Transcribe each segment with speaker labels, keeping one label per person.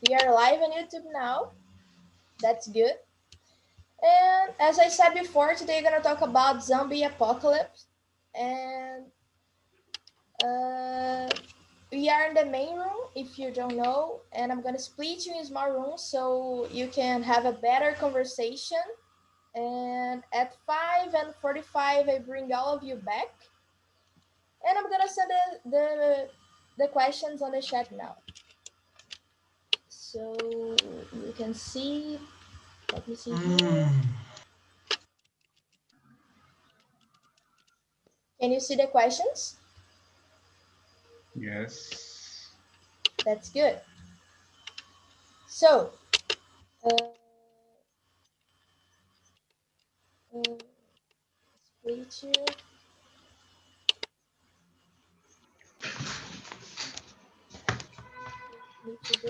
Speaker 1: We are live on YouTube now. That's good. And as I said before, today we're going to talk about zombie apocalypse. And we are in the main room, if you don't know. And I'm going to split you in small rooms so you can have a better conversation. And at 5:45, I bring all of you back. And I'm going to send the questions on the chat now. So you can see. Let me see here. Can you see the questions?
Speaker 2: Yes.
Speaker 1: That's good. So, split you. Need to do.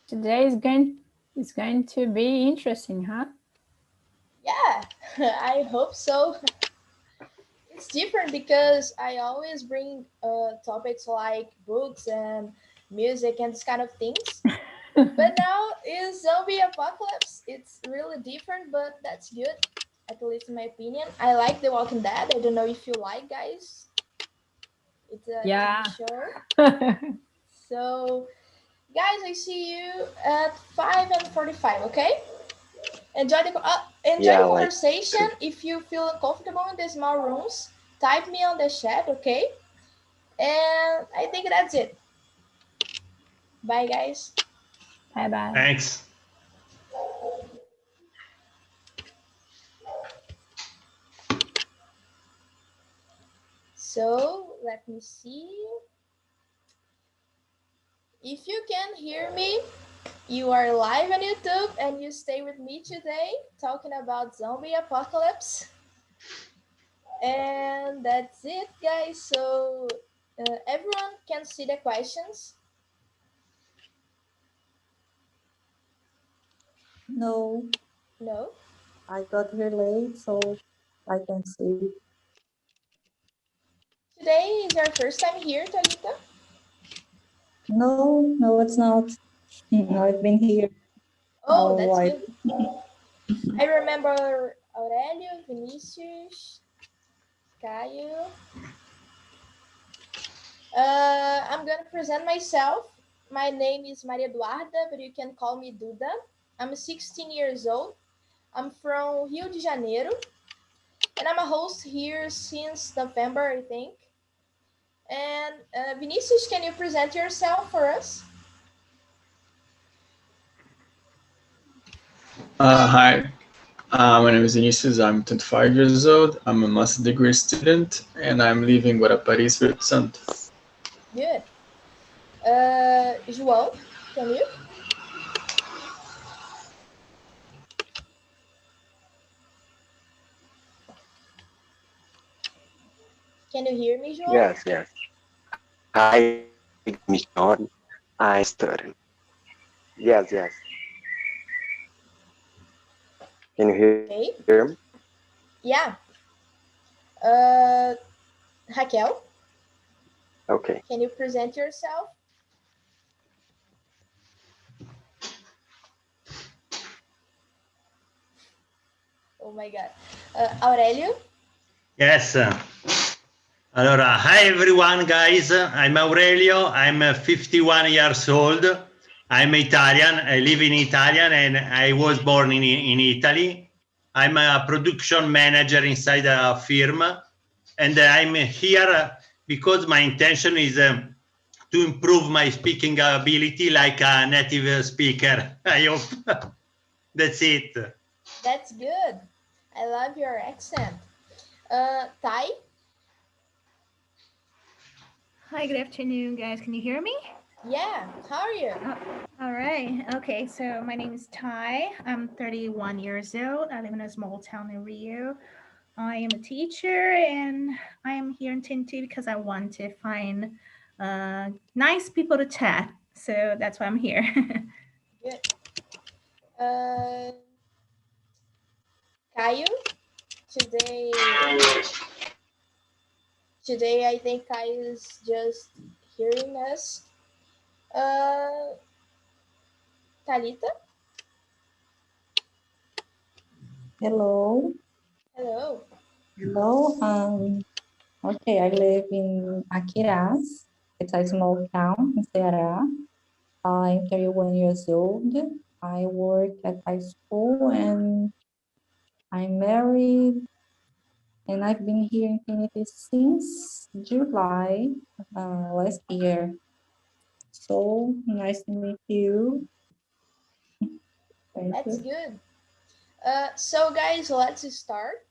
Speaker 3: Today is going to be interesting, huh?
Speaker 1: Yeah, I hope so. It's different because I always bring topics like books and music and this kind of things. But now is zombie apocalypse. It's really different, but that's good, at least in my opinion. I like The Walking Dead. I don't know if you like, guys. It's a TV show. So, guys, I see you at 5:45. Okay. Enjoy the conversation. If you feel uncomfortable in the small rooms, type me on the chat. Okay. And I think that's it. Bye, guys.
Speaker 3: Bye bye.
Speaker 2: Thanks.
Speaker 1: So let me see. If you can hear me, you are live on YouTube and you stay with me today talking about zombie apocalypse. And that's it, guys. So everyone can see the questions.
Speaker 4: No.
Speaker 1: No?
Speaker 4: I got here late, so I can see.
Speaker 1: Today is your first time here, Talita?
Speaker 4: No, it's not. I've been here.
Speaker 1: Oh, that's good. I remember Aurelio, Vinicius, Caio. I'm going to present myself. My name is Maria Eduarda, but you can call me Duda. I'm 16 years old. I'm from Rio de Janeiro. And I'm a host here since November, I think. And Vinicius, can you present yourself for us?
Speaker 2: Hi, my name is Vinicius. I'm 25 years old. I'm a master's degree student, and I'm living in Guarapari, Espírito Santo.
Speaker 1: Good. João, can you? Can you hear me, João?
Speaker 5: Yes. Hi, Miss John. I study. Yes. Can you hear me?
Speaker 1: Yeah. Raquel?
Speaker 5: Okay.
Speaker 1: Can you present yourself? Oh my God. Aurelio?
Speaker 6: Yes. Allora, hi everyone, guys. I'm Aurelio. I'm 51 years old. I'm Italian. I live in Italian and I was born in Italy. I'm a production manager inside a firm. And I'm here because my intention is to improve my speaking ability like a native speaker. I hope that's it.
Speaker 1: That's good. I love your accent. Ty?
Speaker 7: Hi, good afternoon, guys. Can you hear me?
Speaker 1: Yeah, how are you?
Speaker 7: All right. Okay, so my name is Ty. I'm 31 years old. I live in a small town in Rio. I am a teacher and I am here in Tintu because I want to find nice people to chat. So that's why I'm here.
Speaker 1: Good. Caio? today, I think Kai is just hearing us. Talita?
Speaker 4: Hello.
Speaker 1: Hello.
Speaker 4: Hello. Okay, I live in Aquiraz. It's a small town in Ceará. I'm 31 years old. I work at high school and I'm married. And I've been here in Trinity since July last year. So nice to meet you. Thank
Speaker 1: That's
Speaker 4: you.
Speaker 1: good. So guys, let's start.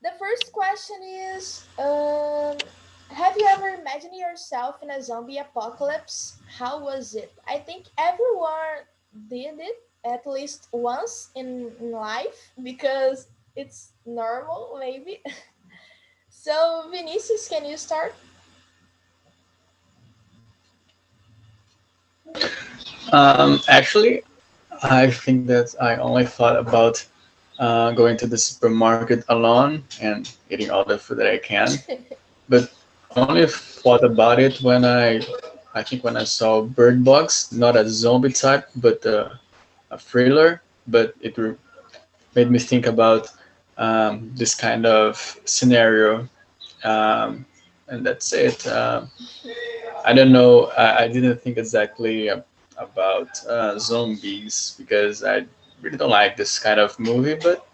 Speaker 1: The first question is, have you ever imagined yourself in a zombie apocalypse? How was it? I think everyone did it at least once in life because it's normal, maybe. So, Vinicius, can you start?
Speaker 2: Actually, I think that I only thought about going to the supermarket alone and eating all the food that I can. But I only thought about it when I think when I saw Bird Box, not a zombie type, but a thriller. But it made me think about this kind of scenario, and that's it. I don't know. I didn't think exactly about zombies because I really don't like this kind of movie, but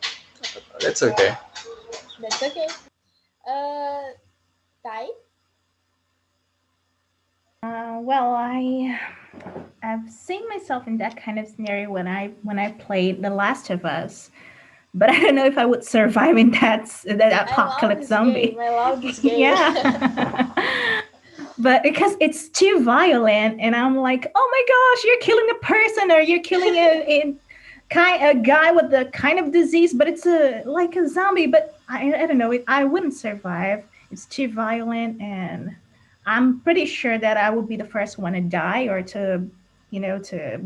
Speaker 2: that's okay.
Speaker 1: That's okay. Tai?
Speaker 7: Well, I've seen myself in that kind of scenario when I played The Last of Us, but I don't know if I would survive in that apocalypse zombie.
Speaker 1: I love this game.
Speaker 7: Yeah. But because it's too violent, and I'm like, oh my gosh, you're killing a person, or you're killing a guy with the kind of disease, but it's like a zombie. But I don't know, I wouldn't survive. It's too violent, and I'm pretty sure that I would be the first one to die, or to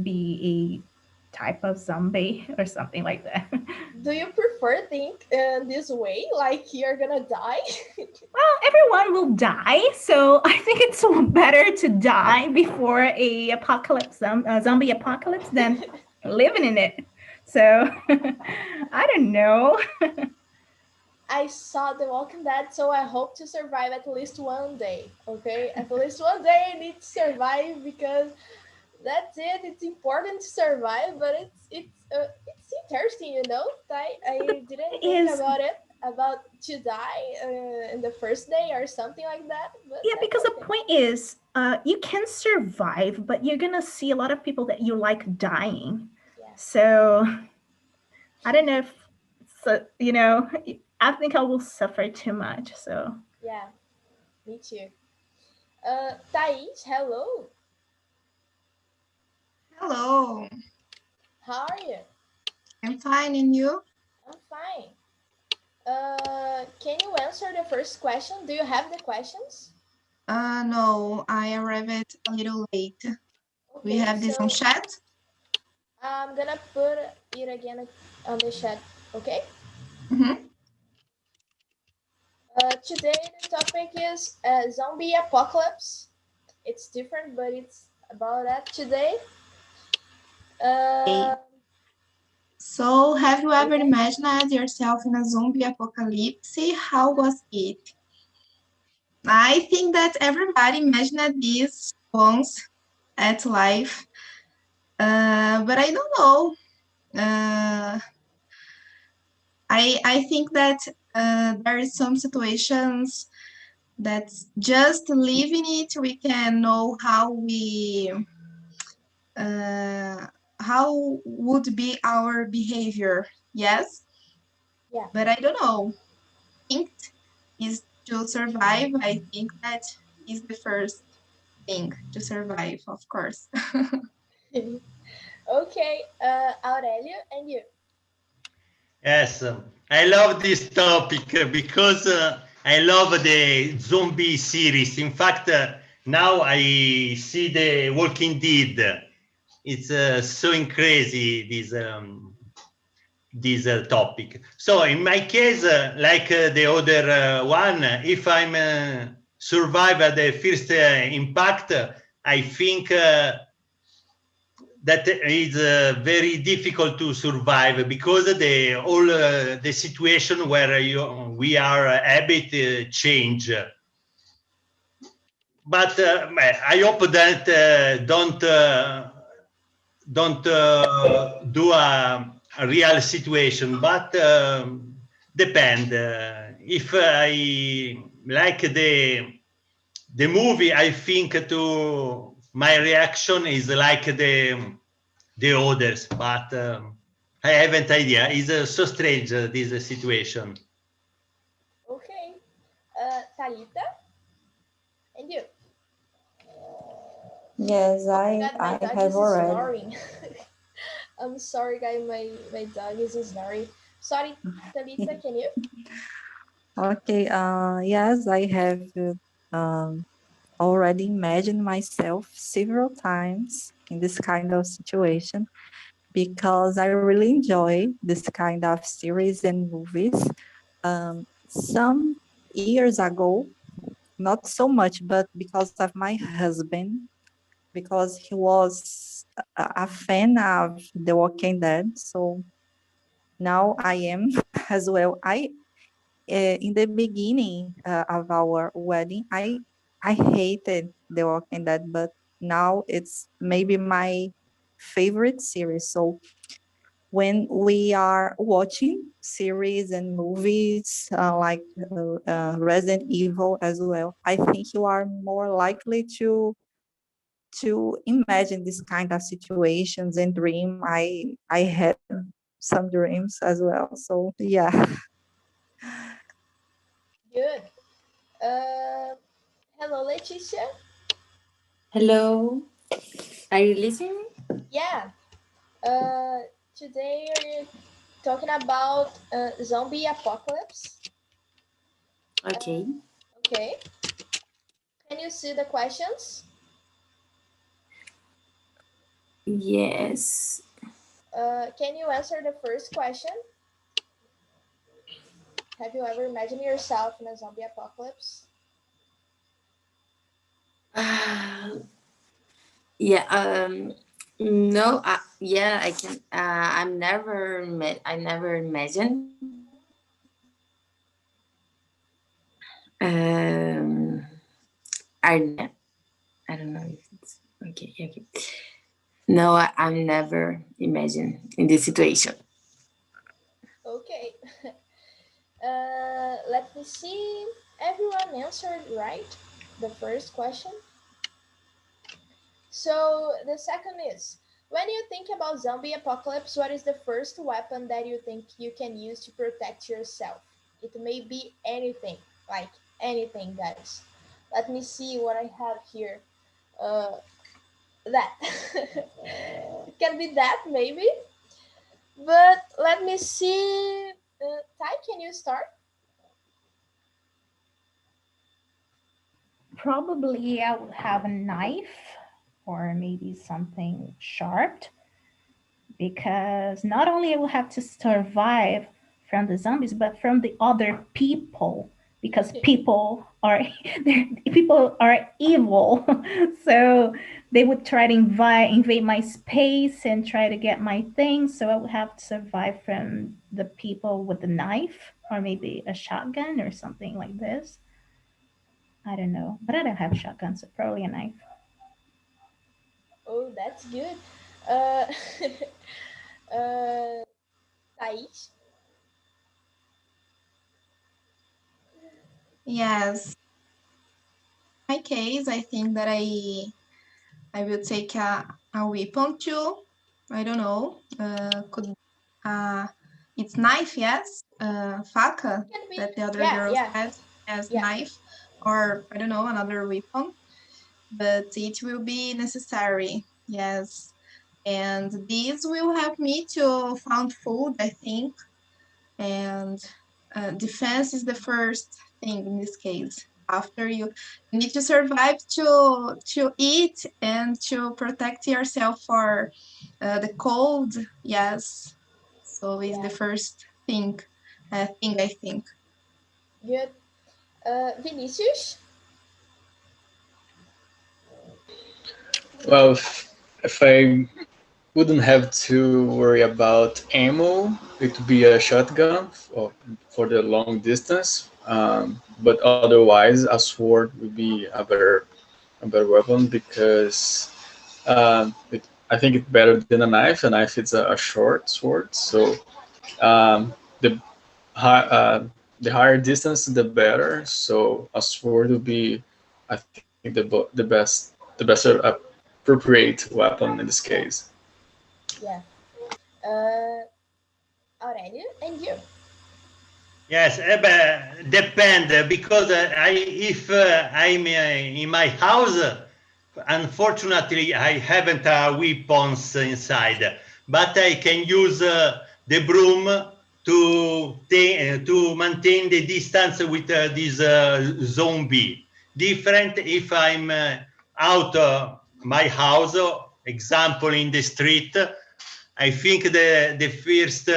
Speaker 7: be a type of zombie or something like that.
Speaker 1: Do you prefer think this way, like you're gonna die?
Speaker 7: Well, everyone will die, so I think it's better to die before a zombie apocalypse than living in it. So I don't know.
Speaker 1: I saw The Walking Dead, so I hope to survive at least one day. Okay, at least one day I need to survive because that's it. It's important to survive, but it's interesting, you know. I didn't think about it, about to die in the first day or something like that. But
Speaker 7: yeah, because the point is, you can survive, but you're gonna see a lot of people that you like dying.
Speaker 1: Yeah.
Speaker 7: So I don't know if, I think I will suffer too much. So
Speaker 1: yeah, me too. Thais, hello.
Speaker 8: Hello,
Speaker 1: How are you?
Speaker 8: I'm fine, and you?
Speaker 1: I'm fine. Can you answer the first question? Do you have the questions?
Speaker 8: No, I arrived a little late.
Speaker 1: Okay,
Speaker 8: We have this on chat?
Speaker 1: I'm gonna put it again on the chat, okay?
Speaker 8: Mm-hmm.
Speaker 1: Today the topic is zombie apocalypse. It's different, but it's about that today.
Speaker 8: So, have you ever imagined yourself in a zombie apocalypse? How was it? I think that everybody imagined this once at life, but I don't know. I think that there is some situations that just living it, we can know how would be our behavior. Yes.
Speaker 1: Yeah.
Speaker 8: But I don't know. Instinct is to survive. I think that is the first thing to survive, of course.
Speaker 1: Okay, Aurelio, and you?
Speaker 6: Yes, I love this topic because I love the zombie series. In fact, now I see the Walking Dead. It's so crazy, this topic. So in my case, like the other one, if I'm survive at the first impact, I think that is very difficult to survive because the all the situation where we are habit change. But I hope that don't do a real situation, but depend. If I like the movie, I think to my reaction is like the others, but I haven't idea. It's so strange this situation.
Speaker 1: Okay, Thalita, and you?
Speaker 4: Yes,
Speaker 1: Oh my God, my
Speaker 4: I
Speaker 1: dog
Speaker 4: have
Speaker 1: is
Speaker 4: already.
Speaker 1: snoring. I'm sorry, guys. My dog is snoring. Sorry, Thalita, can you?
Speaker 4: Okay, yes, I have already imagined myself several times in this kind of situation because I really enjoy this kind of series and movies. Some years ago, not so much, but because of my husband, because he was a fan of The Walking Dead, so now I am as well. In the beginning of our wedding, I hated The Walking Dead, but now it's maybe my favorite series. So when we are watching series and movies like Resident Evil as well, I think you are more likely to imagine this kind of situations and dream. I had some dreams as well. So yeah.
Speaker 1: Good. Hello, Leticia.
Speaker 9: Hello, are you listening?
Speaker 1: Yeah. Today we're talking about zombie apocalypse.
Speaker 9: Okay.
Speaker 1: Okay. Can you see the questions?
Speaker 9: Yes.
Speaker 1: Can you answer the first question? Have you ever imagined yourself in a zombie apocalypse?
Speaker 9: Yeah. No. Yeah. I can. I never imagined. I don't know if it's okay. Okay. No, I'm never imagined in this situation.
Speaker 1: Okay. Let me see. Everyone answered right, the first question. So the second is, when you think about zombie apocalypse, what is the first weapon that you think you can use to protect yourself? It may be anything, like anything, guys. Let me see what I have here. That. It can be that, maybe. But let me see. Ty, can you start?
Speaker 7: Probably I would have a knife or maybe something sharp, because not only I will have to survive from the zombies, but from the other people, because people are evil. So they would try to invade my space and try to get my things. So I would have to survive from the people with the knife or maybe a shotgun or something like this. I don't know, but I don't have shotguns, so probably a knife.
Speaker 1: Oh, that's good. Uh, Thais?
Speaker 8: Yes. In my case, I think that I will take a weapon too. I don't know. Could it's knife, yes. Faca
Speaker 1: Can be.
Speaker 8: that the other
Speaker 1: Yeah,
Speaker 8: girls
Speaker 1: yeah,
Speaker 8: had as
Speaker 1: yeah.
Speaker 8: knife, or I don't know, another weapon. But it will be necessary. Yes. And these will help me to find food, I think. And defense is the first thing in this case. After you need to survive to eat and to protect yourself for the cold. Yes. So it's the
Speaker 1: Yeah.
Speaker 8: first thing, I think.
Speaker 1: Good. Vinicius?
Speaker 2: Well, if I wouldn't have to worry about ammo, it would be a shotgun for the long distance. But otherwise, a sword would be a better weapon because I think it's better than a knife. A knife is a short sword, so the the higher distance, the better. So a sword would be, I think, the best appropriate weapon in this case.
Speaker 1: Yeah. Aurelio, and you?
Speaker 6: Yes, but depend because if I'm in my house, unfortunately I haven't weapons inside, but I can use the broom to maintain the distance with this zombie. Different if I'm out my house, example in the street. I think the first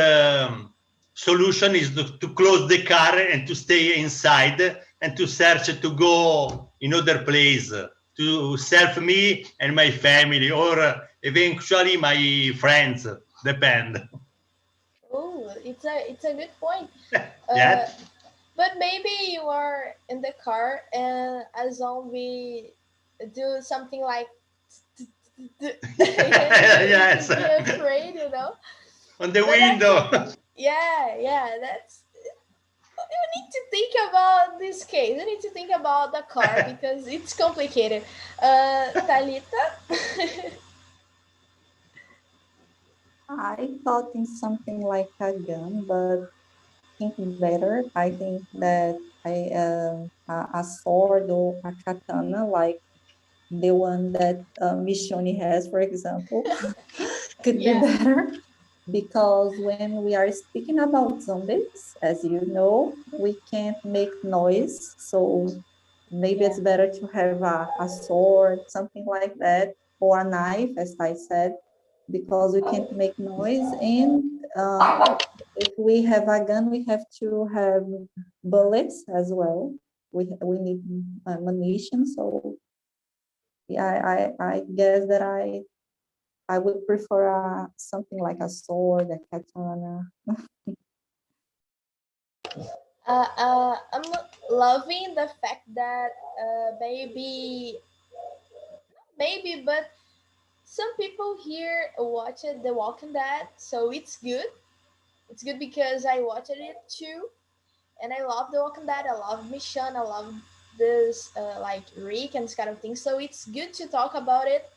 Speaker 6: solution is to close the car and to stay inside and to search to go in other place to serve me and my family or eventually my friends. Depend.
Speaker 1: Oh, it's a good point.
Speaker 6: Yeah.
Speaker 1: But maybe you are in the car and a zombie do something like
Speaker 6: Yes.
Speaker 1: you can be afraid, you know.
Speaker 6: On the
Speaker 1: But
Speaker 6: window.
Speaker 1: yeah, that's you need to think about this case. You need to think about the car because it's complicated. Thalita?
Speaker 4: I thought in something like a gun, but thinking better, I think that a sword or a katana, like the one that Michonne has, for example, could be
Speaker 1: Yeah.
Speaker 4: better. Because when we are speaking about zombies, as you know, we can't make noise. So maybe it's better to have a sword, something like that, or a knife, as I said, because we can't make noise. And if we have a gun, we have to have bullets as well. We need ammunition. So yeah, I guess that I would prefer something like a sword, a katana.
Speaker 1: I'm loving the fact that maybe, but some people here watch it, The Walking Dead, so it's good. It's good because I watched it too, and I love The Walking Dead. I love Michonne. I love this like Rick and this kind of thing. So it's good to talk about it.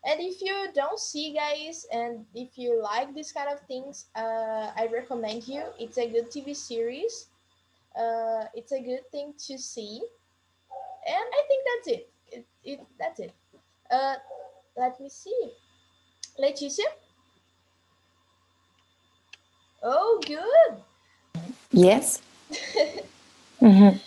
Speaker 1: And if you don't see, guys, and if you like this kind of things, I recommend you. It's a good TV series. It's a good thing to see, and I think that's it. That's it. Uh, let me see. Leticia? Oh, good.
Speaker 9: Yes. Mhm.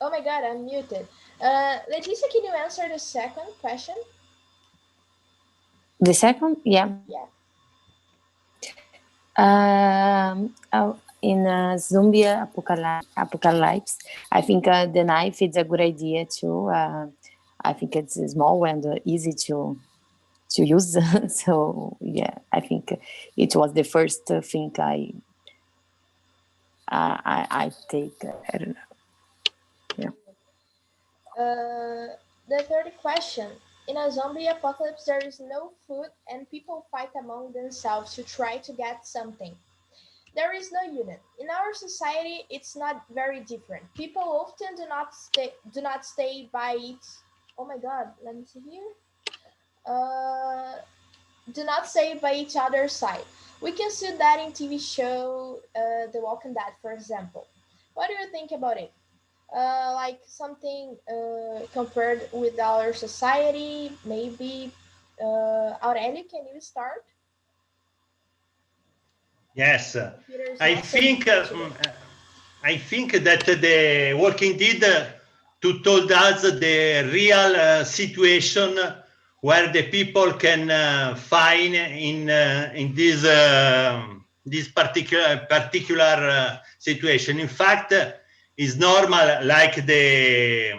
Speaker 1: Oh my God, I'm muted. Leticia, can you answer the second question?
Speaker 9: The second, yeah.
Speaker 1: Yeah.
Speaker 9: In a zombie apocalypse, I think the knife is a good idea too. I think it's small and easy to use. So yeah, I think it was the first thing I take. I don't know. Yeah.
Speaker 1: The third question. In a zombie apocalypse, there is no food and people fight among themselves to try to get something. There is no unit. In our society, it's not very different. People often do not stay by each. Oh my God, let me see here. Do not stay by each other's side. We can see that in TV show The Walking Dead, for example. What do you think about it? Like something compared with our society, maybe. Aurelio, can you start?
Speaker 6: Yes.
Speaker 1: Computer is
Speaker 6: I
Speaker 1: not so
Speaker 6: think
Speaker 1: good today.
Speaker 6: I think that the Walking Dead to told us the real situation where the people can find in this particular situation. In fact, it's normal, like the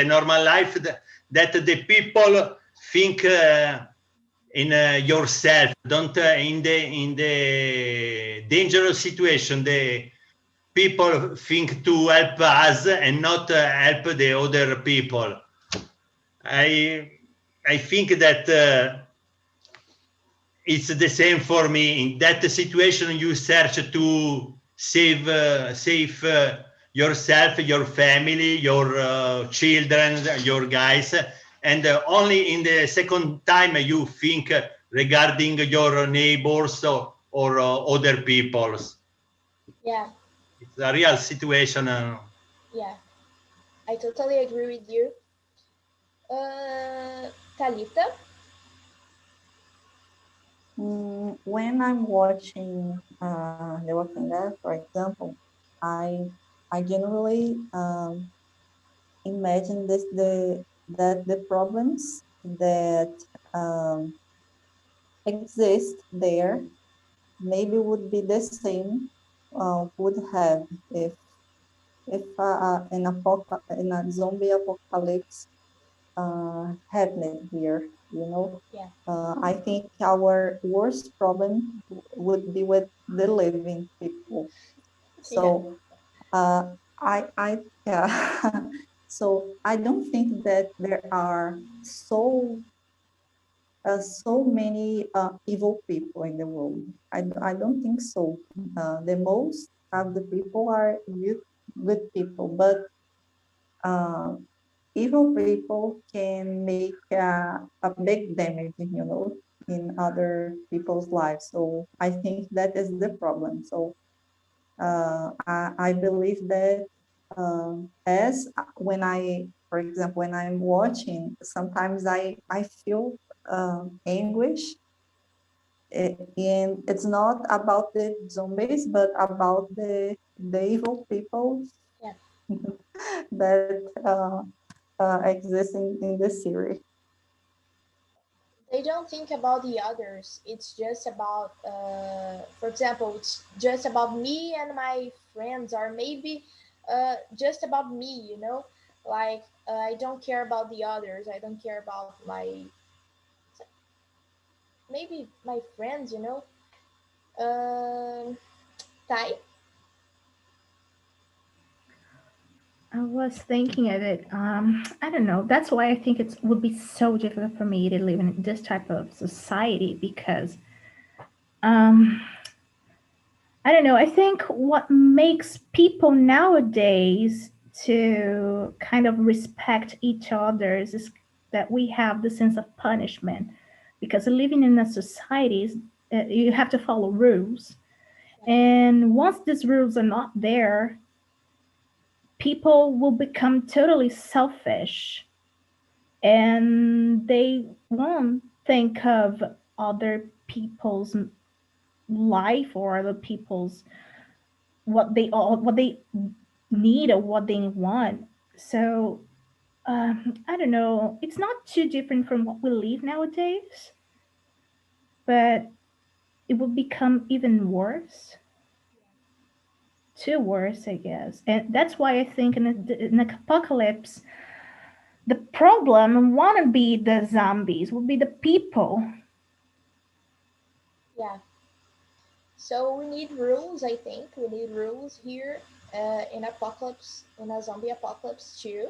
Speaker 6: normal life, that the people think in yourself, don't in the dangerous situation. The people think to help us and not help the other people. I think that it's the same for me. In that situation, you search to save yourself, your family, your children, your guys, and only in the second time you think regarding your neighbors or other peoples.
Speaker 1: Yeah.
Speaker 6: It's a real situation.
Speaker 1: Yeah, I totally agree with you. Thalita?
Speaker 4: When I'm watching The Walking Dead, for example, I generally imagine that the problems that exist there maybe would be the same would have if in a zombie apocalypse happened here, you know.
Speaker 1: Yeah.
Speaker 4: I think our worst problem would be with the living people. So yeah. So I don't think that there are so many evil people in the world. I don't think so. The most of the people are good people, but evil people can make a big damage, you know, in other people's lives. So I think that is the problem. So I believe that as when for example, when I'm watching, sometimes I feel anguish. And it's not about the zombies, but about the evil people that exist in the series.
Speaker 1: They don't think about the others. It's just about, for example, it's just about me and my friends, or maybe just about me, you know? Like, I don't care about the others. I don't care about maybe my friends, you know? Tai?
Speaker 7: I was thinking of it. I don't know. That's why I think it would be so difficult for me to live in this type of society because, I don't know. I think what makes people nowadays to kind of respect each other's is that we have the sense of punishment, because living in a society, you have to follow rules, and once these rules are not there, people will become totally selfish and they won't think of other people's life or other people's what they need or what they want. So I don't know, it's not too different from what we live nowadays, but it will become even worse, too worse, I guess. And that's why I think in an apocalypse, the problem won't be the zombies, will be the people.
Speaker 1: Yeah. So we need rules, I think. We need rules here in apocalypse, in a zombie apocalypse too,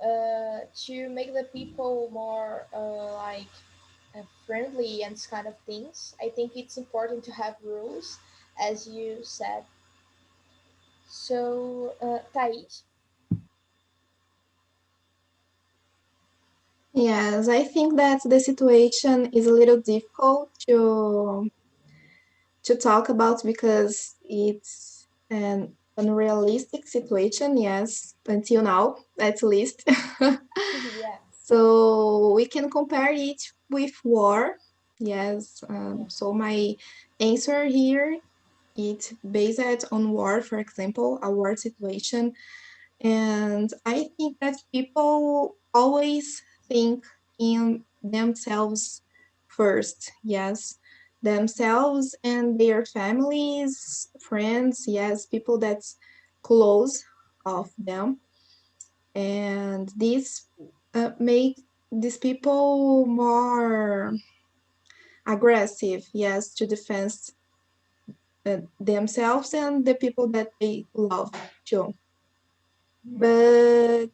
Speaker 1: to make the people more friendly and kind of things. I think it's important to have rules, as you said. So, Thais?
Speaker 8: Yes, I think that the situation is a little difficult to talk about because it's an unrealistic situation, yes, until now, at least.
Speaker 1: Yeah.
Speaker 8: So we can compare it with war. Yes. So my answer here, it's based on war, for example, a war situation. And I think that people always think in themselves first. Yes, themselves and their families, friends, yes, people that's close of them. And this make these people more aggressive, yes, to defend themselves and the people that they love too. But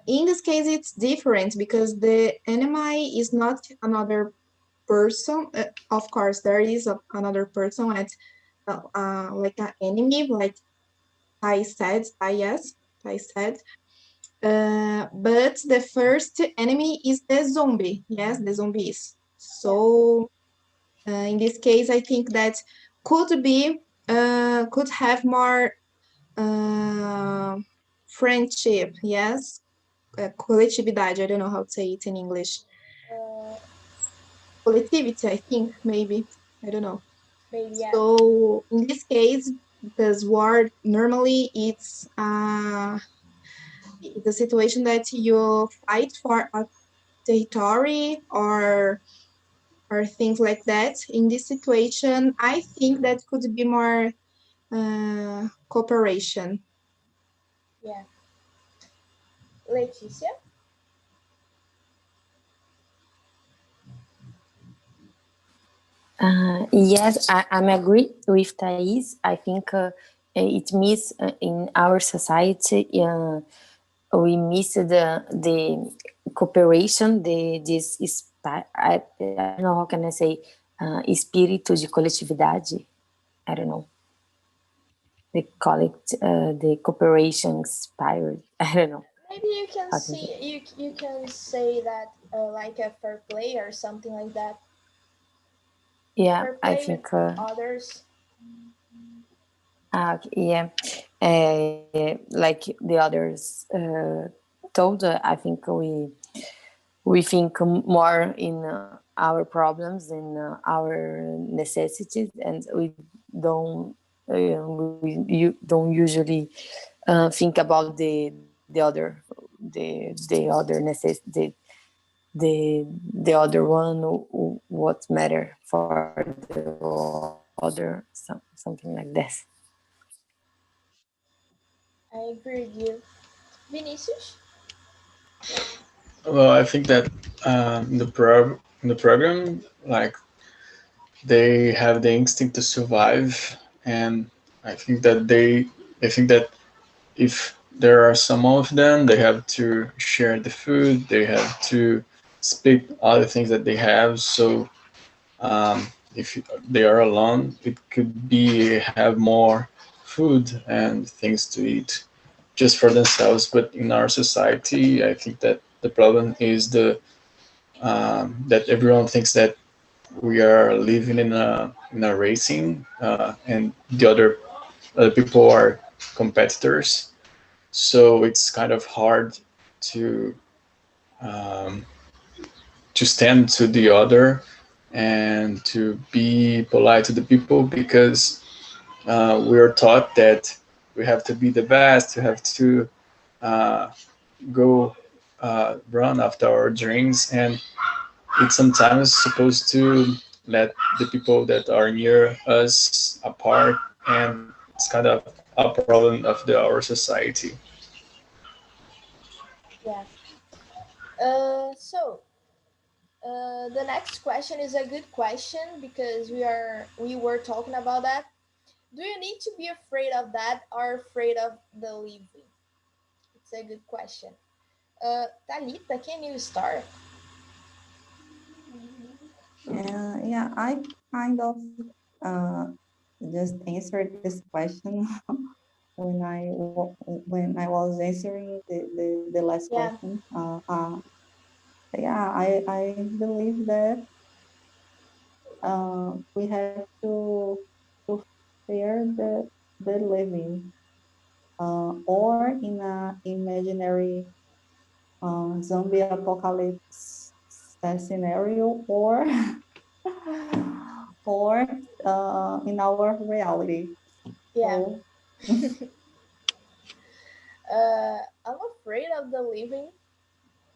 Speaker 8: in this case, it's different because the enemy is not another person. Of course, there is another person that's like an enemy, like I said, I said. But the first enemy is the zombie. Yes, the zombies. So in this case, I think that could be could have more friendship. Yes, coletividade. I don't know how to say it in English. Collectivity, I think, maybe. I don't know.
Speaker 1: Maybe, yeah.
Speaker 8: So in this case, because war normally it's the situation that you fight for a territory or things like that. In this situation, I think that could be more cooperation.
Speaker 1: Yeah. Leticia?
Speaker 9: Yes, I'm agree with Thais. I think it means in our society we miss the cooperation, this I don't know how can I say espírito de coletividade. I don't know. They call it the cooperation spirit. I don't know.
Speaker 1: Maybe you can see you can say that like a fair play or something like that.
Speaker 9: Yeah,
Speaker 1: Fair
Speaker 9: I
Speaker 1: play
Speaker 9: think
Speaker 1: with others.
Speaker 9: yeah, like the others told. I think we think more in our problems and our necessities, and we don't you don't usually think about the other the other necessity the other one what matter for the other something like this.
Speaker 1: I agree with you. Vinicius?
Speaker 2: Well, I think that in the program, like they have the instinct to survive, and I think that I think that if there are some of them, they have to share the food, they have to split other things that they have. So if they are alone, it could be have more food and things to eat just for themselves. But in our society, I think that the problem is that everyone thinks that we are living in a racing, and the other people are competitors. So it's kind of hard to um, to stand to the other and to be polite to the people, because we are taught that we have to be the best, we have to uh, go run after our dreams, and it's sometimes supposed to let the people that are near us apart, and it's kind of a problem of our society.
Speaker 1: Yeah. So the next question is a good question because we were talking about that. Do you need to be afraid of that or afraid of the living? It's a good question. Talita, can you start?
Speaker 4: Yeah, I kind of uh, just answered this question when I was answering the last
Speaker 1: Yeah.
Speaker 4: question. Yeah, I believe that we have to fear the living, or in a imaginary zombie apocalypse scenario, or or in our reality.
Speaker 1: Yeah.
Speaker 4: So
Speaker 1: I'm afraid of the living.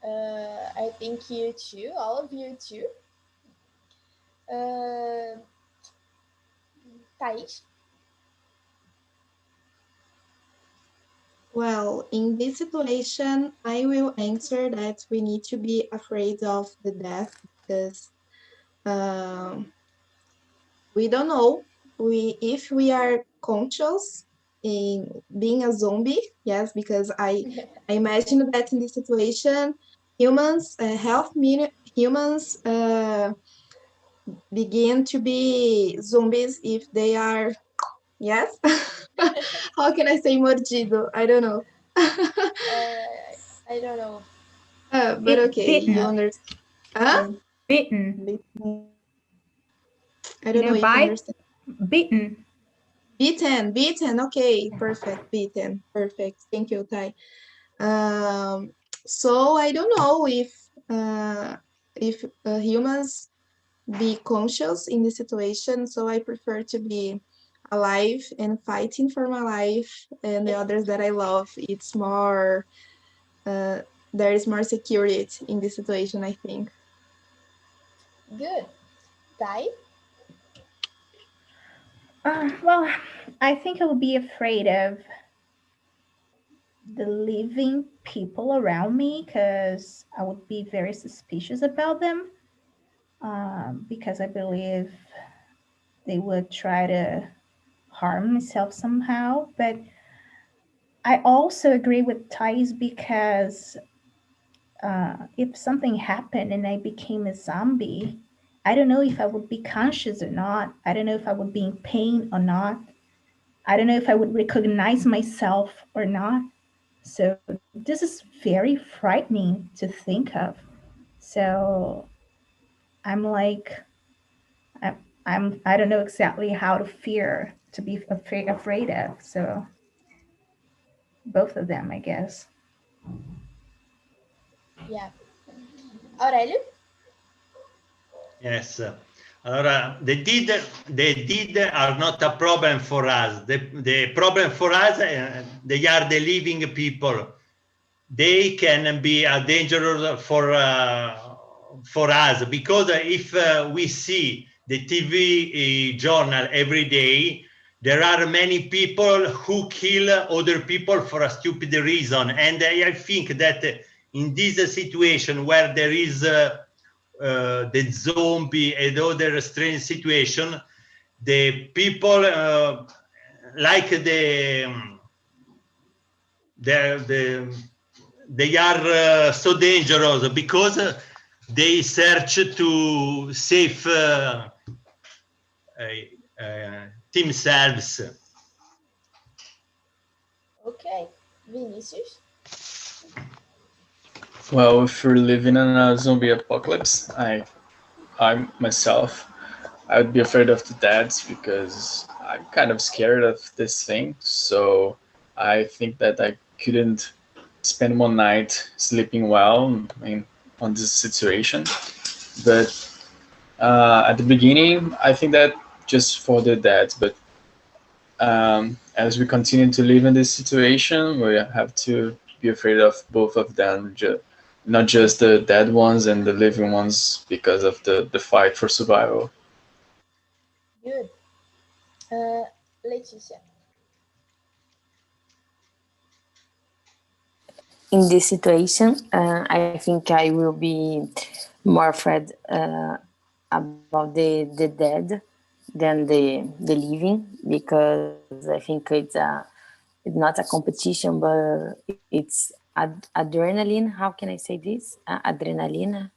Speaker 1: I think you too, all of you too. Thais?
Speaker 8: Well, in this situation, I will answer that we need to be afraid of the death because we don't know if we are conscious in being a zombie. Yes, because I imagine that in this situation, humans, humans begin to be zombies if they are, yes. How can I say mordido? I don't know.
Speaker 1: I don't know.
Speaker 8: But okay, you
Speaker 7: Bitten.
Speaker 8: understand. Huh?
Speaker 7: Bitten.
Speaker 8: I don't know if you
Speaker 7: bite?
Speaker 8: understand.
Speaker 7: Bitten.
Speaker 8: Beaten. Okay, perfect. Beaten. Perfect. Thank you, Tai. So I don't know if humans be conscious in this situation. So I prefer to be alive and fighting for my life, and the others that I love. It's more. There is more security in this situation, I think.
Speaker 1: Good. Tai?
Speaker 7: Well, I think I would be afraid of the living people around me because I would be very suspicious about them because I believe they would try to harm myself somehow. But I also agree with Thais because if something happened and I became a zombie, I don't know if I would be conscious or not. I don't know if I would be in pain or not. I don't know if I would recognize myself or not. So this is very frightening to think of. So I'm like, I don't know exactly how to fear to be afraid of. So both of them, I guess.
Speaker 1: Yeah. Aurelio?
Speaker 6: Yes. Allora, the deed are not a problem for us. The problem for us, they are the living people. They can be a danger for us because if we see the TV journal every day, there are many people who kill other people for a stupid reason, and I think that in this situation where there is the zombie and other strange situation, the people like they are so dangerous because they search to save themselves.
Speaker 1: Okay. Vinicius?
Speaker 2: Well, if we're living in a zombie apocalypse, I myself, I would be afraid of the dead because I'm kind of scared of this thing. So I think that I couldn't spend one night sleeping well on this situation. But at the beginning, I think that just for the dead. But as we continue to live in this situation, we have to be afraid of both of them, not just the dead ones and the living ones, because of the fight for survival.
Speaker 1: Good. Leticia?
Speaker 9: In this situation, I think I will be more afraid about the dead than the living, because I think it's not a competition, but it's adrenaline. How can I say this? Adrenaline.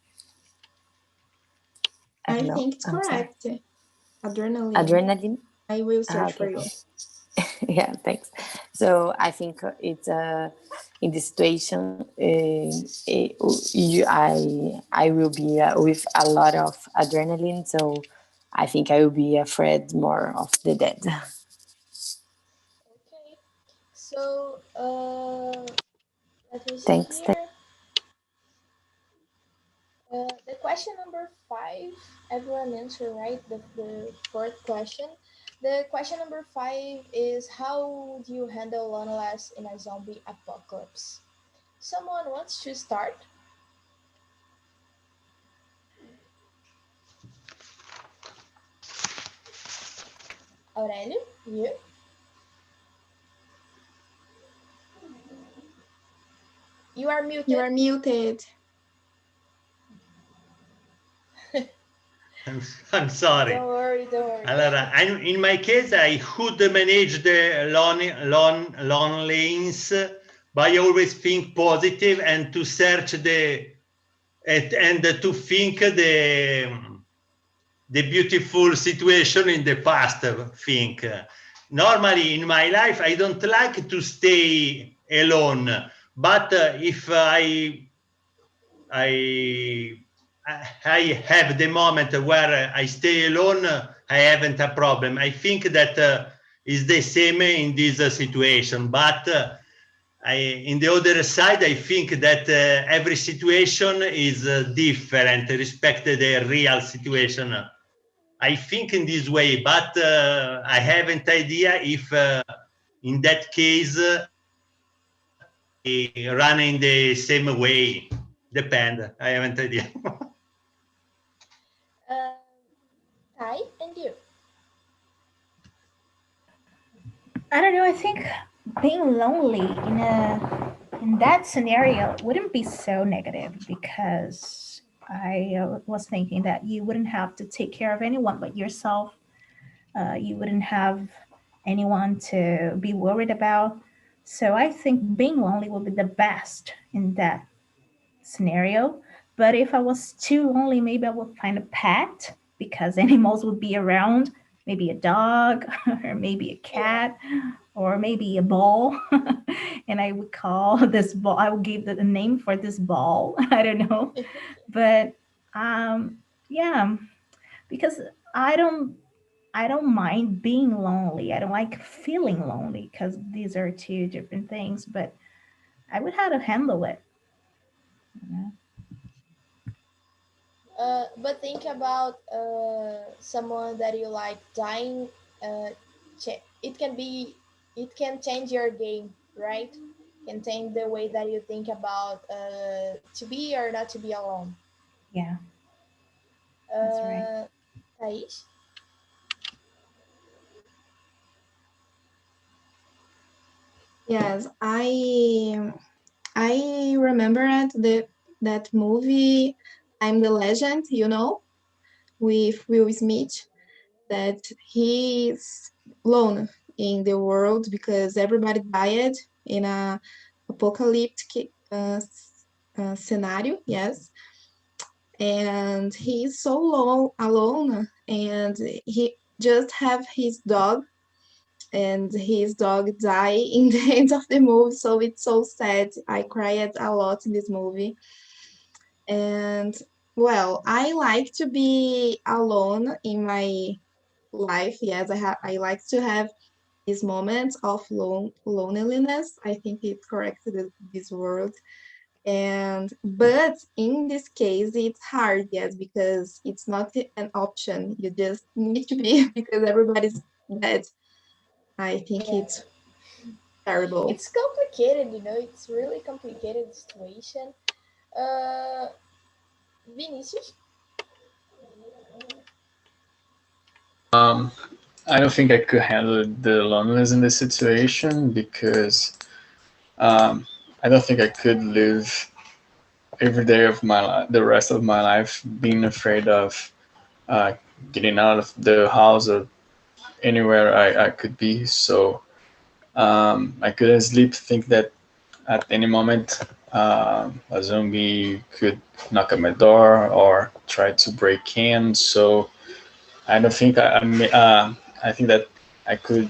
Speaker 9: I don't
Speaker 8: I
Speaker 9: know.
Speaker 8: think it's
Speaker 9: I'm sorry.
Speaker 8: correct. Adrenaline.
Speaker 9: Adrenaline.
Speaker 8: I will search for
Speaker 9: Okay.
Speaker 8: you.
Speaker 9: Yeah, thanks. So I think it's in this situation, I will be with a lot of adrenaline. So I think I will be afraid more of the dead.
Speaker 1: Okay. So, let me see
Speaker 9: Thanks.
Speaker 1: here. The question number 5, everyone answered right, the fourth question. The question number 5 is, how do you handle loneliness in a zombie apocalypse? Someone wants to start? Aurelio, you? You are muted.
Speaker 8: You are muted.
Speaker 6: I'm sorry.
Speaker 1: Don't worry, don't worry.
Speaker 6: Allora, in my case, I could manage the loneliness by always think positive and to search and to think the beautiful situation in the past. Think normally in my life, I don't like to stay alone, but if I have the moment where I stay alone, I haven't a problem. I think that is the same in this situation. But in the other side, I think that every situation is different, respect the real situation. I think in this way, but I haven't idea if in that case run in the same way. Depend. I haven't idea.
Speaker 1: Ty, and you?
Speaker 7: I don't know. I think being lonely in that scenario wouldn't be so negative, because I was thinking that you wouldn't have to take care of anyone but yourself. You wouldn't have anyone to be worried about. So I think being lonely would be the best in that scenario. But if I was too lonely, maybe I would find a pet, because animals would be around, maybe a dog or maybe a cat or maybe a ball. And I would call this ball, I would give the name for this ball. I don't know. But yeah, because I don't mind being lonely. I don't like feeling lonely, because these are two different things, but I would have to handle it. Yeah.
Speaker 1: But think about someone that you like dying. It can change your game, right? Can change the way that you think about to be or not to be alone.
Speaker 7: Yeah, that's right.
Speaker 1: Thais?
Speaker 8: Yes, I remember that movie, I'm the Legend, with Will Smith, that he's alone in the world because everybody died in a apocalyptic scenario. Yes, and he's so alone, and he just have his dog, and his dog die in the end of the movie, so it's so sad. I cried a lot in this movie. And well, I like to be alone in my life. Yes, I like to have these moments of loneliness. I think it corrected this word. And but in this case, it's hard, yes, because it's not an option. You just need to be because everybody's dead. I think it's terrible.
Speaker 1: It's complicated, it's really complicated situation. Vinicius?
Speaker 2: I don't think I could handle the loneliness in this situation because I don't think I could live every day of the rest of my life being afraid of getting out of the house or anywhere I could be. So I couldn't sleep, think that at any moment a zombie could knock at my door or try to break in. So I don't think I think that I could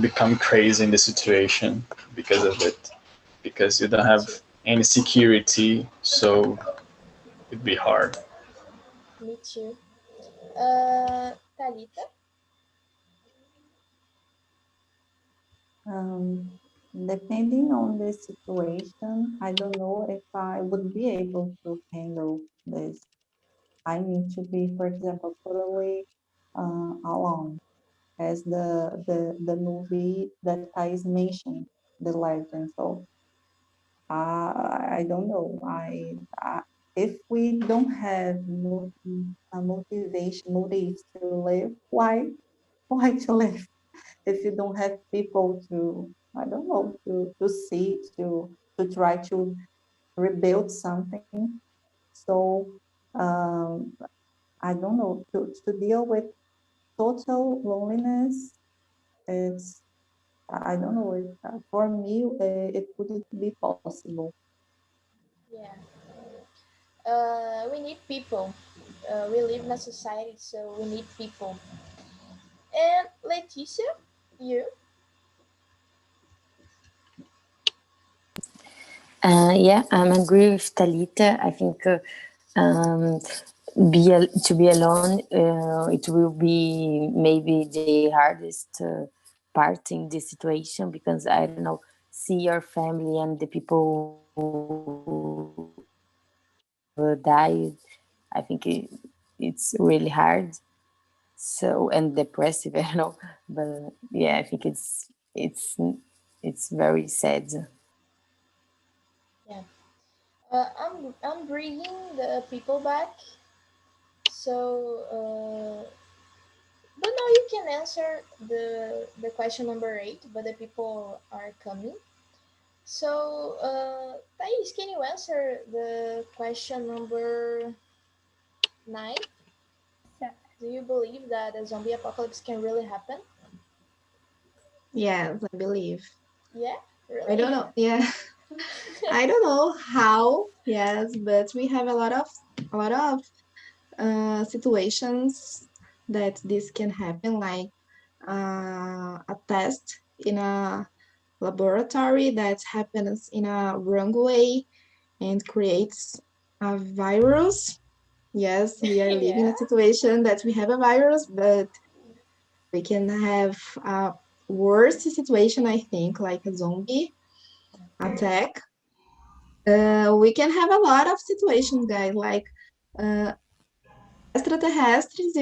Speaker 2: become crazy in the situation because of it, because you don't have any security, so it'd be hard.
Speaker 1: Me too. Thalita?
Speaker 4: Depending on the situation, I don't know if I would be able to handle this. I need to be, for example, totally alone. as the movie that Thais mentioned, The Legend. So I don't know. If we don't have a motivation, motives to live, why to live? If you don't have people to, I don't know, to see, to try to rebuild something. So I don't know, to deal with total loneliness, it's, I don't know, for me, it wouldn't be possible.
Speaker 1: Yeah. We need people. We live in a society, so we need people. And Leticia, you?
Speaker 9: Yeah, I'm agree with Talita. I think to be alone, it will be maybe the hardest part in this situation, because I don't know, see your family and the people who died. I think it's really hard. So, and depressive, I don't know, but yeah, I think it's very sad.
Speaker 1: Yeah. I'm bringing the people back. So, but now you can answer the question number 8, but the people are coming. So, Thais, can you answer the question number 9? Do you believe that a zombie apocalypse can really happen?
Speaker 8: Yes, I believe.
Speaker 1: Yeah, really?
Speaker 8: I don't know. Yeah. I don't know how, yes, but we have a lot of situations that this can happen, like a test in a laboratory that happens in a wrong way and creates a virus. Yes, we are living in
Speaker 1: Yeah.
Speaker 8: a situation that we have a virus, but we can have a worse situation, I think, like a zombie attack. We can have a lot of situations, guys, like uh, extraterrestres,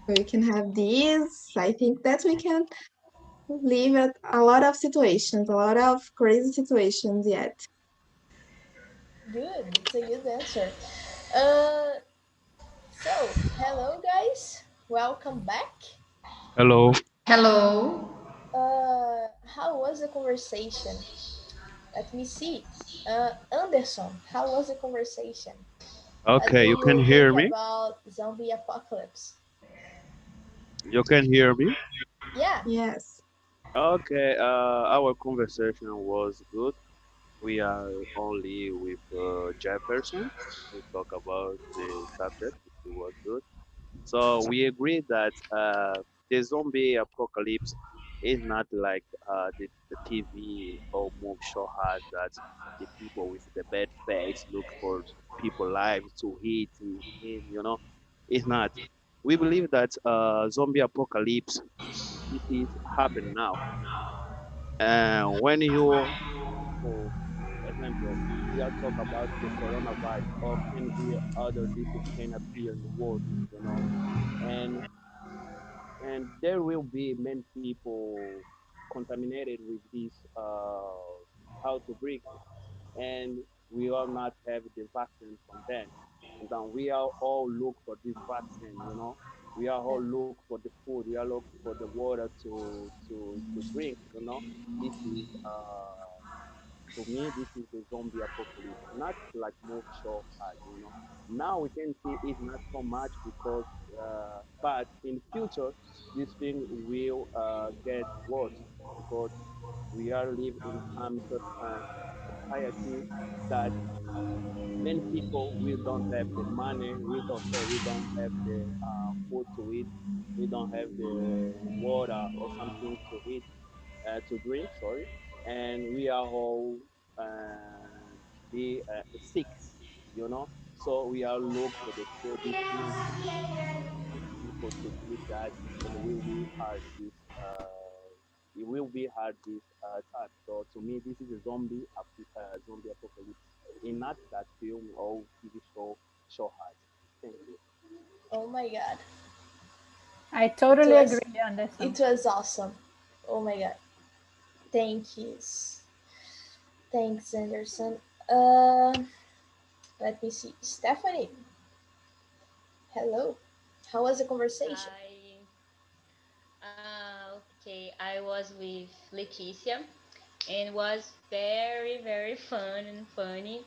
Speaker 8: we can have these. I think that we can live at a lot of situations, a lot of crazy situations yet.
Speaker 1: Good. It's a good answer. Uh, so, hello guys. Welcome back.
Speaker 10: Hello.
Speaker 8: Hello.
Speaker 1: How was the conversation? Let me see. Anderson, how was the conversation? What do
Speaker 10: Okay, you can
Speaker 1: you think
Speaker 10: hear me?
Speaker 1: about zombie apocalypse?
Speaker 10: You can hear me?
Speaker 1: Yeah.
Speaker 8: Yes.
Speaker 10: Okay, our conversation was good. We are only with Jefferson. We talk about the subject. It was good. So we agreed that the zombie apocalypse is not like the TV or movie show has, that the people with the bad face look for people lives to eat him, It's not. We believe that zombie apocalypse, this is happen now. And when you, for example, we are talk about the coronavirus, or can be other disease can appear in the world, you know, and there will be many people contaminated with this outbreak, and we will not have the vaccine from them. And then we are all look for this vaccine, We are all look for the food. We are look for the water to drink, This is to me, this is the zombie apocalypse, not like movie show has. Now we can see it's not so much because, but in future, this thing will get worse because we are live in some society that many people we don't have the money, we don't have the food to eat, we don't have the water or something to eat, to drink, sorry, and we are all be sick, So we are look for the food, this thing, people to eat that, and we will hard this. It will be hard this time. So to me, this is a zombie apocalypse, in not that film or TV show hard. Thank you.
Speaker 1: Oh my god.
Speaker 3: I totally
Speaker 1: was-
Speaker 3: agree on this one.
Speaker 1: It was awesome. Oh my god. Thank you. Thanks, Anderson. Let me see. Stephanie. Hello. How was the conversation?
Speaker 11: Okay, I was with Leticia and was very, very fun and funny.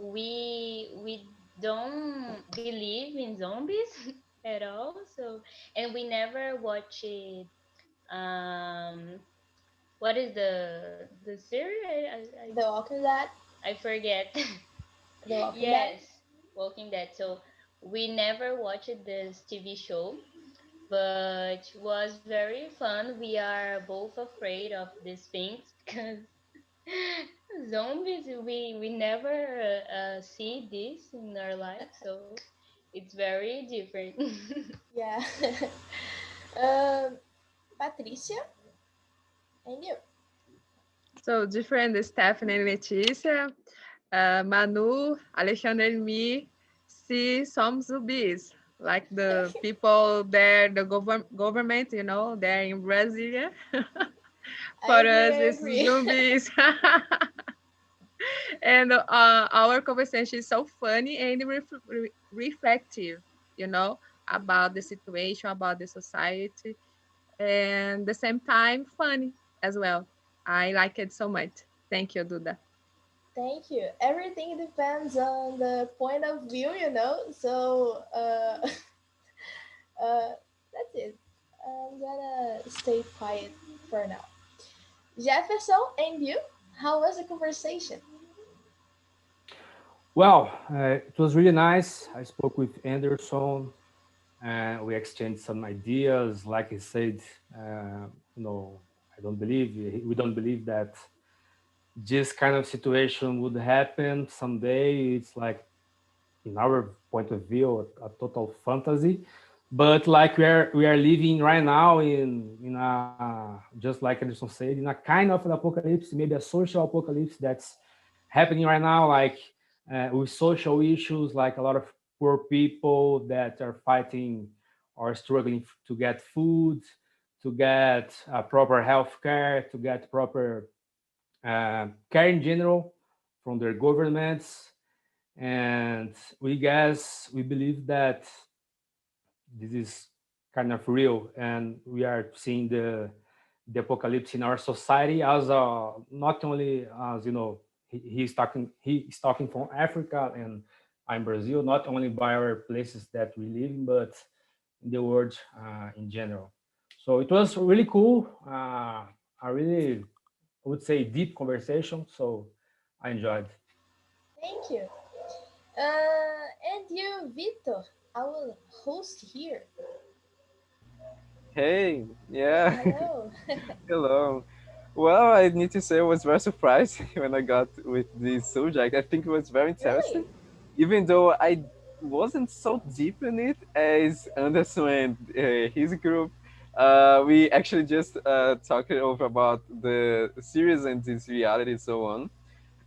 Speaker 11: We don't believe in zombies at all, so and we never watch it. What is the series?
Speaker 1: The Walking Dead.
Speaker 11: I forget.
Speaker 1: The Walking
Speaker 11: Yes,
Speaker 1: Dead.
Speaker 11: Walking Dead. So we never watched this TV show, but was very fun. We are both afraid of these things because zombies. We never see this in our life, so it's very different.
Speaker 1: Yeah. Patricia. And you.
Speaker 12: So different Stephanie and Letícia, Manu, Alexandre and me see some zumbis, like the people there, the government, you know, there in Brazil. For us, it's zombies. And our conversation is so funny and reflective, you know, about the situation, about the society, and the same time funny as well. I like it so much. Thank you, Duda.
Speaker 1: Thank you. Everything depends on the point of view, you know. So that's it. I'm gonna stay quiet for now. Jefferson and you, how was the conversation?
Speaker 13: Well, it was really nice. I spoke with Anderson and we exchanged some ideas. Like he said, you know, we don't believe that this kind of situation would happen someday. It's like, in our point of view, a total fantasy. But like we are living right now in a, just like Anderson said, in a kind of an apocalypse, maybe a social apocalypse that's happening right now, like with social issues, like a lot of poor people that are fighting or struggling to get food, to get proper health care, to get proper care in general from their governments. And we believe that this is kind of real, and we are seeing the apocalypse in our society as not only as, you know, he's talking from Africa and I'm Brazil, not only by our places that we live in, but in the world in general. So it was really cool, a really, I would say, deep conversation. So I enjoyed.
Speaker 1: Thank you. And you, Vitor, our host here.
Speaker 14: Hey, yeah.
Speaker 1: Hello.
Speaker 14: Hello. Well, I need to say I was very surprised when I got with this subject. I think it was very interesting, even though I wasn't so deep in it as Anderson and his group. We actually just talked over about the series and this reality and so on.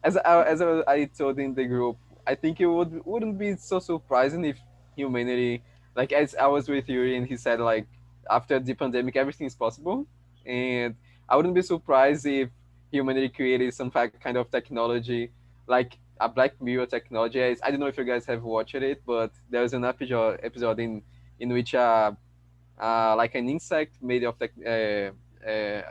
Speaker 14: I told in the group, I think it wouldn't be so surprising if humanity, like as I was with Yuri and he said like after the pandemic everything is possible, and I wouldn't be surprised if humanity created some kind of technology like a Black Mirror technology. I don't know if you guys have watched it, but there's an episode in which like an insect made of a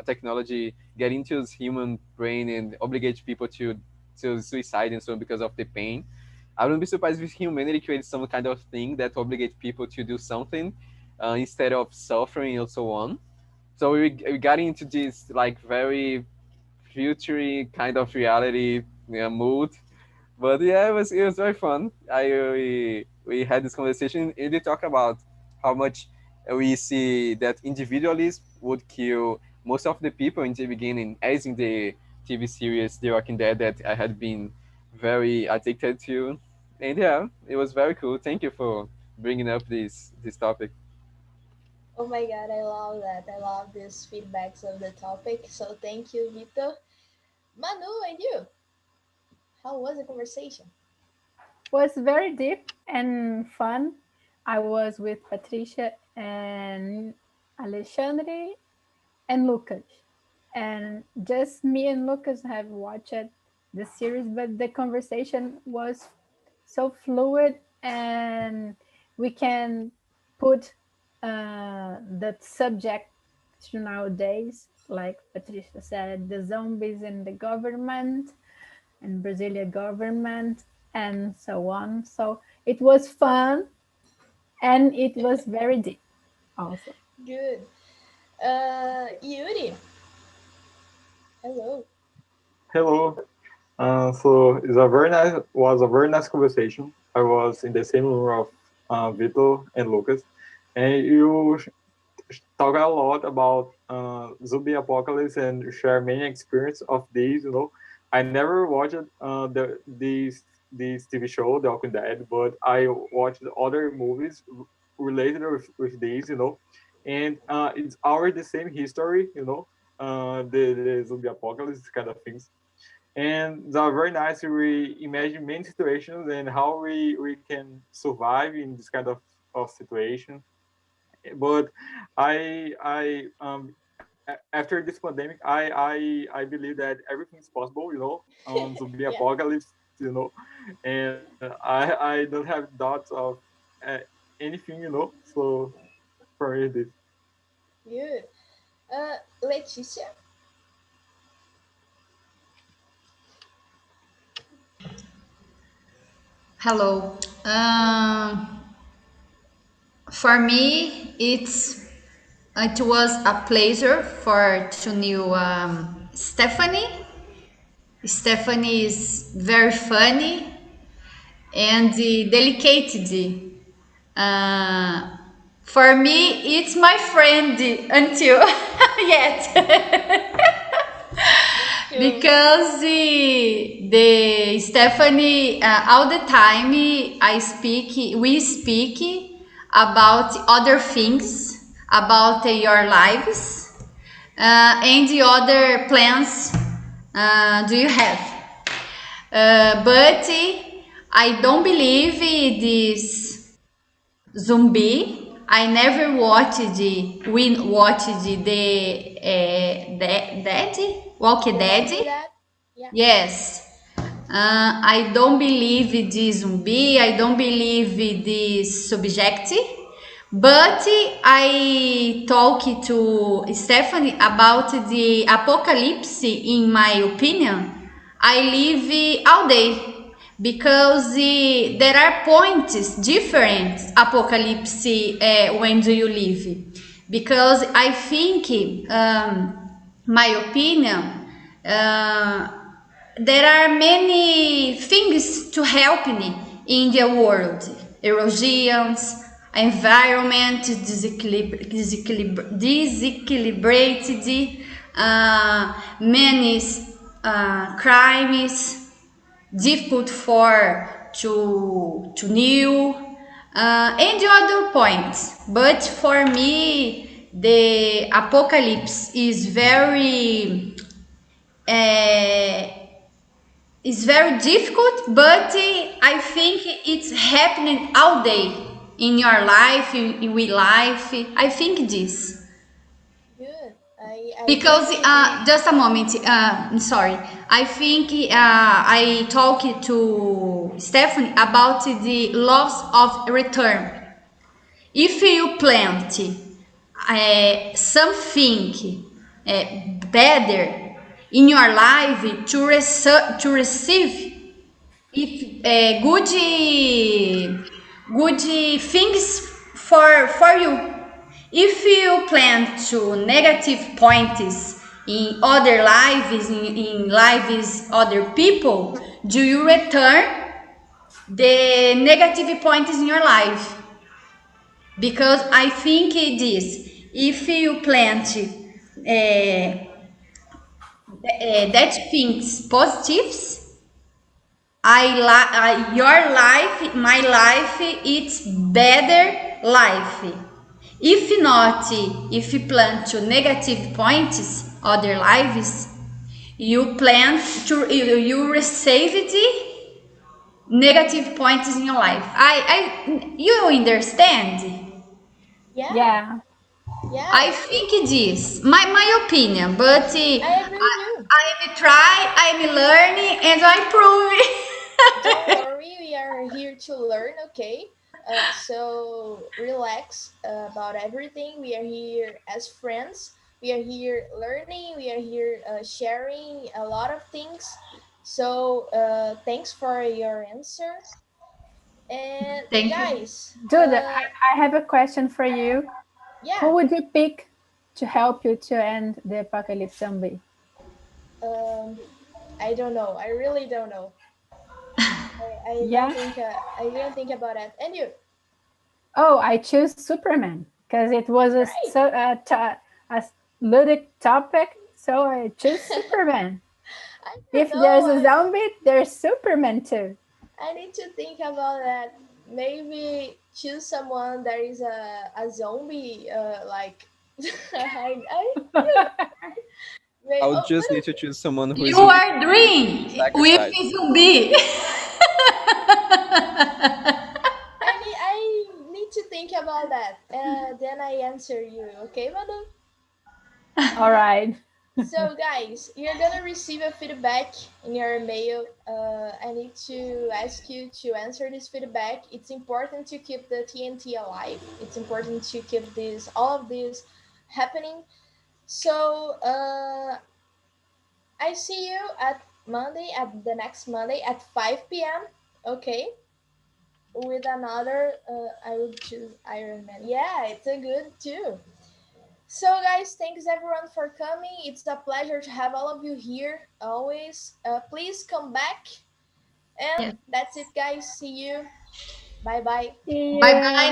Speaker 14: technology get into his human brain and obligate people to suicide and so on because of the pain. I wouldn't be surprised if humanity created some kind of thing that obligates people to do something instead of suffering and so on. So we got into this like very futury kind of reality mood. But yeah, it was very fun. We had this conversation and they talk about how much we see that individualism would kill most of the people in the beginning, as in the TV series The Walking Dead that I had been very addicted to. And yeah, it was very cool. Thank you for bringing up this topic.
Speaker 1: Oh my god, I love that. I love these feedbacks of the topic. So thank you, Vitor. Manu, and you? How was the conversation?
Speaker 3: Was very deep and fun. I was with Patricia and Alexandre and Lucas. And just me and Lucas have watched the series, but the conversation was so fluid, and we can put that subject to nowadays, like Patricia said, the zombies and the government and Brazilian government and so on. So it was fun, and it was very deep also.
Speaker 1: Good. Yuri. Hello.
Speaker 15: Hello. So it's was a very nice conversation. I was in the same room of Vito and Lucas, and you talk a lot about zombie apocalypse and share many experience of these. I never watched this TV show, The Walking Dead, but I watched other movies related with these. And it's already the same history. The zombie apocalypse kind of things. And they're very nice. We imagine many situations and how we can survive in this kind of situation. But after this pandemic, I believe that everything's possible, on zombie
Speaker 1: Yeah.
Speaker 15: apocalypse, and I don't have doubts of anything. So for me, this.
Speaker 1: Good. Leticia.
Speaker 16: Hello. For me, it was a pleasure to know Stephanie. Stephanie is very funny and delicate. For me, it's my friend until yet. Because the Stephanie, all the time we speak about other things, about your lives, and the other plans do you have. But I don't believe this zombie. I never watched the Walking Dead.
Speaker 1: Yeah.
Speaker 16: Yes. I don't believe this zombie. I don't believe this subject. But I talked to Stephanie about the apocalypse. In my opinion, I live all day because there are points different apocalypse when do you live. Because I think, my opinion, there are many things to help me in the world. Erosions, environment disequilibrated, many crimes, difficult to new, and the other points. But for me, the apocalypse is very difficult, but I think it's happening all day in your life, in we life. I think this.
Speaker 1: Good.
Speaker 16: Because just a moment, sorry. I think I talked to Stephanie about the loss of return. If you plant something better in your life to receive good things for you. If you plant to negative points in other lives, in lives other people, do you return the negative points in your life? Because I think this, if you plant that things positives, your life, my life, it's better life. If not, if you plant to negative points, other lives, you plant to you receive the negative points in your life. You understand?
Speaker 3: Yeah.
Speaker 1: Yeah.
Speaker 16: I think it is my opinion, but
Speaker 1: I agree with you.
Speaker 16: I'm try, I'm learning, and I prove it.
Speaker 1: Don't worry, we are here to learn, okay? So relax about everything. We are here as friends. We are here learning. We are here sharing a lot of things. So thanks for your answer. And
Speaker 16: Thank you.
Speaker 1: guys,
Speaker 3: Dude, I have a question for you.
Speaker 1: yeah.
Speaker 3: Who would you pick to help you to end the apocalypse zombie?
Speaker 1: I don't know. I really don't know. I
Speaker 3: Yeah.
Speaker 1: didn't think about it. And you?
Speaker 3: Oh, I choose Superman because it was a ludic topic, so I choose Superman. If there's a zombie, there's Superman too.
Speaker 1: I need to think about that. Maybe choose someone that is a zombie, like
Speaker 14: I would just need to choose someone who is.
Speaker 16: You are dream with a zombie.
Speaker 1: I need to think about that. Then I answer you, okay, Manu?
Speaker 3: All right.
Speaker 1: So guys, you're gonna receive a feedback in your mail. I need to ask you to answer this feedback. It's important to keep the TNT alive. It's important to keep all of this happening. So I see you at the next Monday at 5 p.m. Okay, with another. I would choose Iron Man. Yeah, it's a good too. So guys, thanks everyone for coming. It's a pleasure to have all of you here always. Please come back. And that's it, guys. See you. Bye bye.
Speaker 16: Bye bye.